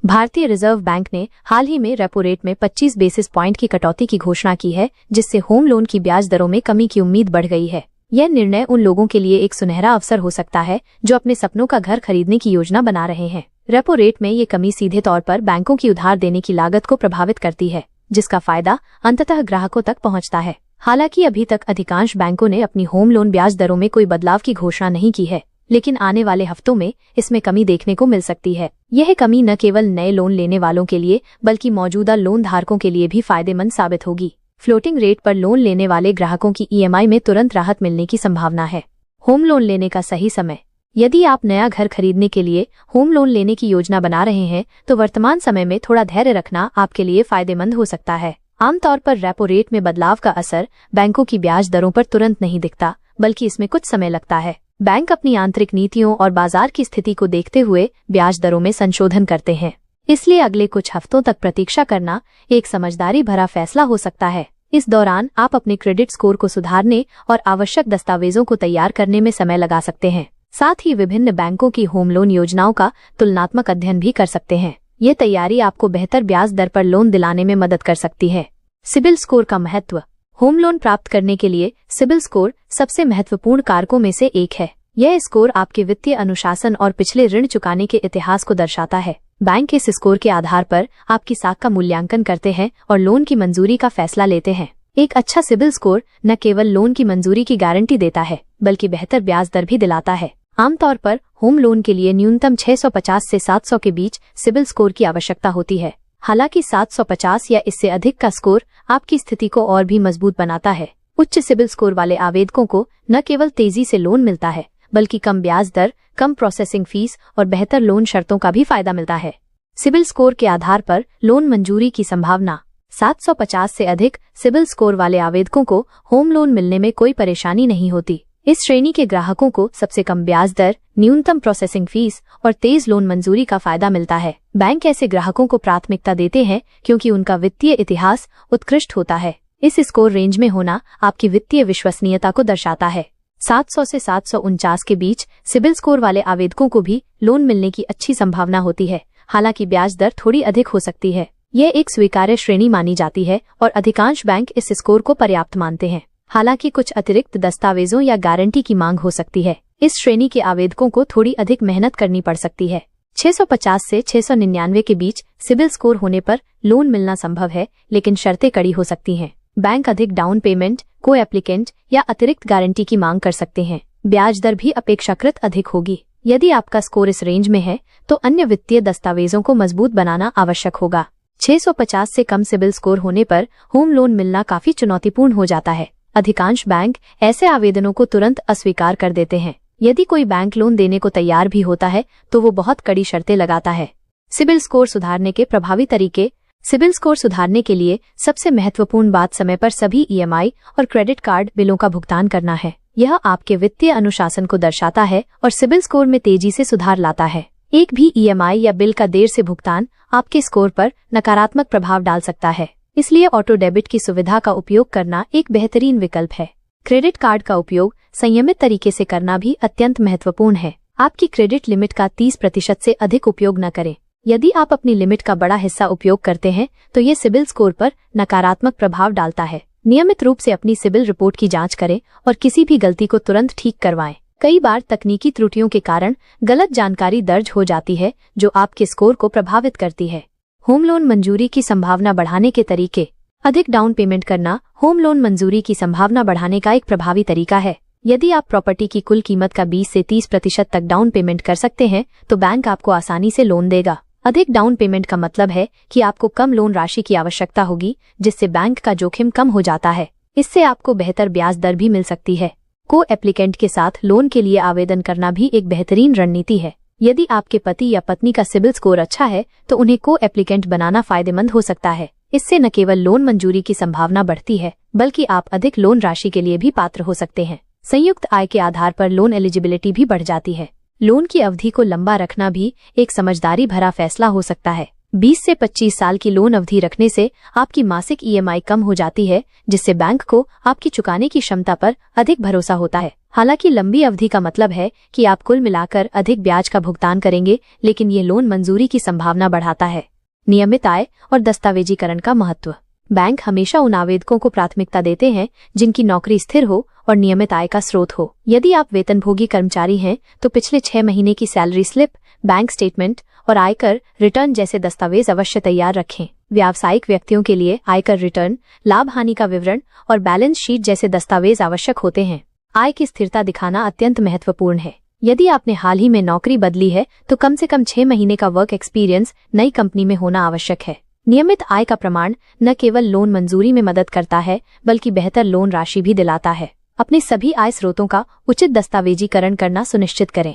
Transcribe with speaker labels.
Speaker 1: भारतीय reserve bank ने हाल ही में रेपो रेट में 25 बेसिस पॉइंट की कटौती की घोषणा की है, जिससे होम लोन की ब्याज दरों में कमी की उम्मीद बढ़ गई है। यह निर्णय उन लोगों के लिए एक सुनहरा अवसर हो सकता है जो अपने सपनों का घर खरीदने की योजना बना रहे हैं। रेपो रेट में ये कमी सीधे तौर पर बैंकों की उधार देने की लागत को प्रभावित करती है, जिसका फायदा अंततः ग्राहकों तक पहुंचता है। हालांकि अभी तक अधिकांश बैंकों ने अपनी होम लोन ब्याज दरों में कोई बदलाव की घोषणा नहीं की है, लेकिन आने वाले हफ्तों में इसमें कमी देखने को मिल सकती है। यह कमी न केवल नए लोन लेने वालों के लिए बल्कि मौजूदा लोन धारकों के लिए भी फायदेमंद साबित होगी। फ्लोटिंग रेट पर लोन लेने वाले ग्राहकों की ईएमआई में तुरंत राहत मिलने की संभावना है। होम लोन लेने का सही समय। यदि आप नया घर खरीदने के लिए होम लोन लेने की योजना बना रहे हैं तो वर्तमान समय में थोड़ा धैर्य रखना आपके लिए फायदेमंद हो सकता है। आमतौर पर रेपो रेट में बदलाव का असर बैंकों की ब्याज दरों पर तुरंत नहीं दिखता, बल्कि इसमें कुछ समय लगता है। बैंक अपनी आंतरिक नीतियों और बाजार की स्थिति को देखते हुए ब्याज दरों में संशोधन करते हैं, इसलिए अगले कुछ हफ्तों तक प्रतीक्षा करना एक समझदारी भरा फैसला हो सकता है। इस दौरान आप अपने क्रेडिट स्कोर को सुधारने और आवश्यक दस्तावेजों को तैयार करने में समय लगा सकते हैं। साथ ही विभिन्न बैंकों की होम लोन योजनाओं का तुलनात्मक अध्ययन भी कर सकते हैं। ये तैयारी आपको बेहतर ब्याज दर पर लोन दिलाने में मदद कर सकती है। सिबिल स्कोर का महत्व। होम लोन प्राप्त करने के लिए सिबिल स्कोर सबसे महत्वपूर्ण कारकों में से एक है। यह स्कोर आपके वित्तीय अनुशासन और पिछले ऋण चुकाने के इतिहास को दर्शाता है। बैंक इस स्कोर के आधार पर आपकी साख का मूल्यांकन करते हैं और लोन की मंजूरी का फैसला लेते हैं। एक अच्छा सिबिल स्कोर न केवल लोन की मंजूरी की गारंटी देता है, बल्कि बेहतर ब्याज दर भी दिलाता है। आमतौर पर होम लोन के लिए न्यूनतम 650 से 700 के बीच सिबिल स्कोर की आवश्यकता होती है। हालांकि 750 या इससे अधिक का स्कोर आपकी स्थिति को और भी मजबूत बनाता है। उच्च सिबिल स्कोर वाले आवेदकों को न केवल तेजी से लोन मिलता है, बल्कि कम ब्याज दर, कम प्रोसेसिंग फीस और बेहतर लोन शर्तों का भी फायदा मिलता है। सिबिल स्कोर के आधार पर लोन मंजूरी की संभावना। 750 से अधिक सिबिल स्कोर वाले आवेदकों को होम लोन मिलने में कोई परेशानी नहीं होती। इस श्रेणी के ग्राहकों को सबसे कम ब्याज दर, न्यूनतम प्रोसेसिंग फीस और तेज लोन मंजूरी का फायदा मिलता है। बैंक ऐसे ग्राहकों को प्राथमिकता देते हैं क्योंकि उनका वित्तीय इतिहास उत्कृष्ट होता है। इस स्कोर रेंज में होना आपकी वित्तीय विश्वसनीयता को दर्शाता है। 700 से 749 के बीच सिबिल स्कोर वाले आवेदकों को भी लोन मिलने की अच्छी संभावना होती है। हालांकि ब्याज दर थोड़ी अधिक हो सकती है। यह एक स्वीकार्य श्रेणी मानी जाती है और अधिकांश बैंक इस स्कोर को पर्याप्त मानते हैं। हालांकि कुछ अतिरिक्त दस्तावेजों या गारंटी की मांग हो सकती है। इस श्रेणी के आवेदकों को थोड़ी अधिक मेहनत करनी पड़ सकती है। 650 से 699 के बीच सिबिल स्कोर होने पर लोन मिलना संभव है, लेकिन शर्तें कड़ी हो सकती हैं। बैंक अधिक डाउन पेमेंट, को एप्लीकेंट या अतिरिक्त गारंटी की मांग कर सकते हैं। ब्याज दर भी अपेक्षाकृत अधिक होगी। यदि आपका स्कोर इस रेंज में है तो अन्य वित्तीय दस्तावेजों को मजबूत बनाना आवश्यक होगा। 650 से कम सिबिल स्कोर होने पर होम लोन मिलना काफी चुनौतीपूर्ण हो जाता है। अधिकांश बैंक ऐसे आवेदनों को तुरंत अस्वीकार कर देते हैं। यदि कोई बैंक लोन देने को तैयार भी होता है तो वो बहुत कड़ी शर्तें लगाता है। सिबिल स्कोर सुधारने के प्रभावी तरीके। सिबिल स्कोर सुधारने के लिए सबसे महत्वपूर्ण बात समय पर सभी ईएमआई और क्रेडिट कार्ड बिलों का भुगतान करना है। यह आपके वित्तीय अनुशासन को दर्शाता है और सिबिल स्कोर में तेजी से सुधार लाता है। एक भी ईएमआई या बिल का देर से भुगतान आपके स्कोर पर नकारात्मक प्रभाव डाल सकता है। इसलिए ऑटो डेबिट की सुविधा का उपयोग करना एक बेहतरीन विकल्प है। क्रेडिट कार्ड का उपयोग संयमित तरीके से करना भी अत्यंत महत्वपूर्ण है। आपकी क्रेडिट लिमिट का 30% से अधिक उपयोग न करें। यदि आप अपनी लिमिट का बड़ा हिस्सा उपयोग करते हैं तो ये सिबिल स्कोर पर नकारात्मक प्रभाव डालता है। नियमित रूप से अपनी सिबिल रिपोर्ट की जांच करें और किसी भी गलती को तुरंत ठीक करवाएं। कई बार तकनीकी त्रुटियों के कारण गलत जानकारी दर्ज हो जाती है जो आपके स्कोर को प्रभावित करती है। होम लोन मंजूरी की संभावना बढ़ाने के तरीके। अधिक डाउन पेमेंट करना होम लोन मंजूरी की संभावना बढ़ाने का एक प्रभावी तरीका है। यदि आप प्रॉपर्टी की कुल कीमत का 20 से 30% तक डाउन पेमेंट कर सकते हैं तो बैंक आपको आसानी से लोन देगा। अधिक डाउन पेमेंट का मतलब है कि आपको कम लोन राशि की आवश्यकता होगी, जिससे बैंक का जोखिम कम हो जाता है। इससे आपको बेहतर ब्याज दर भी मिल सकती है। को एप्लीकेंट के साथ लोन के लिए आवेदन करना भी एक बेहतरीन रणनीति है। यदि आपके पति या पत्नी का सिबिल स्कोर अच्छा है तो उन्हें को एप्लीकेंट बनाना फायदेमंद हो सकता है। इससे न केवल लोन मंजूरी की संभावना बढ़ती है, बल्कि आप अधिक लोन राशि के लिए भी पात्र हो सकते हैं। संयुक्त आय के आधार पर लोन एलिजिबिलिटी भी बढ़ जाती है। लोन की अवधि को लंबा रखना भी एक समझदारी भरा फैसला हो सकता है। 20 से 25 साल की लोन अवधि रखने से आपकी मासिक ईएमआई कम हो जाती है, जिससे बैंक को आपकी चुकाने की क्षमता पर अधिक भरोसा होता है। हालांकि लंबी अवधि का मतलब है कि आप कुल मिलाकर अधिक ब्याज का भुगतान करेंगे, लेकिन ये लोन मंजूरी की संभावना बढ़ाता है। नियमित आय और दस्तावेजीकरण का महत्व। बैंक हमेशा उन आवेदकों को प्राथमिकता देते हैं जिनकी नौकरी स्थिर हो और नियमित आय का स्रोत हो। यदि आप वेतनभोगी कर्मचारी हैं तो पिछले 6 महीने की सैलरी स्लिप, बैंक स्टेटमेंट और आयकर रिटर्न जैसे दस्तावेज अवश्य तैयार रखें। व्यावसायिक व्यक्तियों के लिए आयकर रिटर्न, लाभ हानि का विवरण और बैलेंस शीट जैसे दस्तावेज आवश्यक होते हैं। आय की स्थिरता दिखाना अत्यंत महत्वपूर्ण है। यदि आपने हाल ही में नौकरी बदली है तो कम से कम 6 महीने का वर्क एक्सपीरियंस नई कंपनी में होना आवश्यक है। नियमित आय का प्रमाण न केवल लोन मंजूरी में मदद करता है बल्कि बेहतर लोन राशि भी दिलाता है। अपने सभी आय स्रोतों का उचित दस्तावेजीकरण करना सुनिश्चित करें।